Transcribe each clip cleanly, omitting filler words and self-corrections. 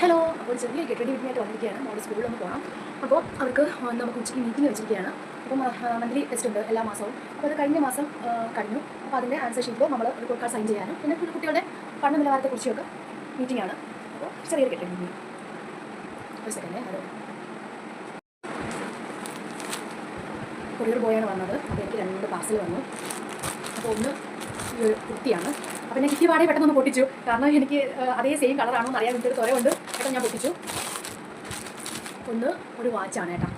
Hello, അപ്പോൾ ചെറിയ get ready വീട്ടിനായിട്ട് വന്നിരിക്കുകയാണ്. മോള് സ്കൂളിലൊന്ന് പോകണം. അപ്പോൾ അവർക്ക് നമുക്ക് ഉച്ചയ്ക്ക് മീറ്റിംഗ് വെച്ചിരിക്കുകയാണ്. അപ്പം മന്ത്ലി ടെസ്റ്റ് ഉണ്ട് എല്ലാ മാസവും. അപ്പോൾ അത് കഴിഞ്ഞ മാസം കഴിഞ്ഞു. അപ്പോൾ അതിൻ്റെ ആൻസർ ഷീറ്റിൽ നമ്മൾ റിപ്പോർട്ട് കാർഡ് സൈൻ ചെയ്യാനും പിന്നെ കുട്ടികളുടെ പഠന നിലവാരത്തെക്കുറിച്ചൊക്കെ മീറ്റിംഗ് ആണ്. അപ്പോൾ ചെറിയൊരു ഗെറ്റ് റെഡി മീറ്റിംഗ്. ഒരു സെക്കൻഡ്. ഹലോ, കൊറിയർ ബോയാണ് വന്നത്. അപ്പോൾ എനിക്ക് 2 പാർസൽ വന്നു. അപ്പോൾ ഒന്ന് ഈ ഒരു കുർത്തിയാണ്. അപ്പോൾ ഞാൻ കിട്ടി പാടെ പെട്ടെന്ന് പൊട്ടിച്ചു. കാരണം എനിക്ക് അതേ സെയിം കളറാണോ എന്ന് അറിയാൻ വേണ്ടി തുറയുണ്ട്. പെട്ടെന്ന് ഞാൻ പൊട്ടിച്ചു. ഒന്ന് ഒരു വാച്ചാണ് കേട്ടോ.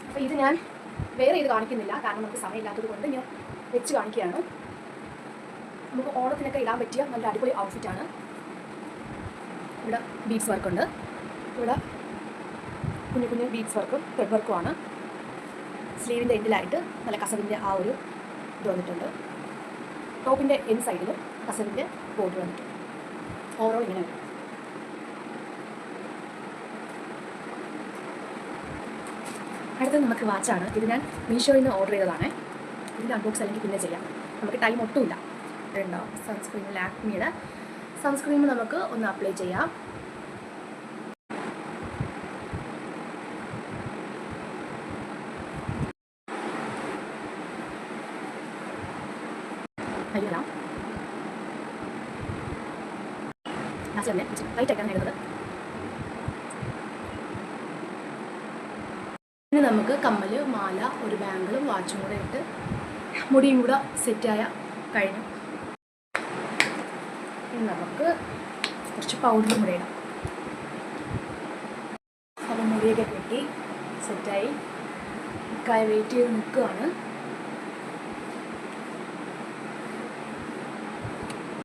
അപ്പോൾ ഇത് ഞാൻ വേറെ ഇത് കാണിക്കുന്നില്ല, കാരണം നമുക്ക് സമയമില്ലാത്തത് കൊണ്ട് ഞാൻ വെച്ച് കാണിക്കുകയാണ്. നമുക്ക് ഓണത്തിനൊക്കെ ഇടാൻ പറ്റിയ നല്ല അടിപൊളി ഔട്ട്ഫിറ്റാണ്. ഇവിടെ ബീഡ്സ് വർക്കുണ്ട്. ഇവിടെ കുഞ്ഞു കുഞ്ഞു ബീഡ്സ് വർക്കും ത്രെഡ് വർക്കുമാണ്. സ്ലീവിൻ്റെ എൻഡിലായിട്ട് നല്ല കസവിൻ്റെ ആ ഒരു ഇത് വന്നിട്ടുണ്ട്. ടോപ്പിൻ്റെ എൻ സൈഡിലും കസവിൻ്റെ ബോർഡർ വന്നിട്ടുണ്ട്. ഓവറോൾ ഇങ്ങനെ വരും. അടുത്തത് നമുക്ക് വാച്ചാണ്. ഇത് ഞാൻ മീഷോയിൽ നിന്ന് ഓർഡർ ചെയ്തതാണ്. ഇതിൻ്റെ അൺബോക്സ് അല്ലെങ്കിൽ പിന്നെ ചെയ്യാം, നമുക്ക് ടൈം ഒട്ടുമില്ല. ഉണ്ടാവും സൺസ്ക്രീൻ, ലാക്മിയുടെ സൺസ്ക്രീൻ നമുക്ക് ഒന്ന് അപ്ലൈ ചെയ്യാം. കഴിയാം ലാസ്റ്റ് തന്നെ ലൈറ്റ് ആയിട്ടാണ് എഴുതുന്നത്. പിന്നെ നമുക്ക് കമ്മൽ, മാല, ഒരു ബാങ്കിളും വാച്ചും കൂടെ ഇട്ട് മുടിയും കൂടെ സെറ്റായ കഴിഞ്ഞു. ഇനി നമുക്ക് കുറച്ച് പൗഡറും കൂടെ ഇടാം. അപ്പോൾ മുടിയൊക്കെ കെട്ടി സെറ്റായി വെയിറ്റ് ചെയ്ത് നിൽക്കുകയാണ്.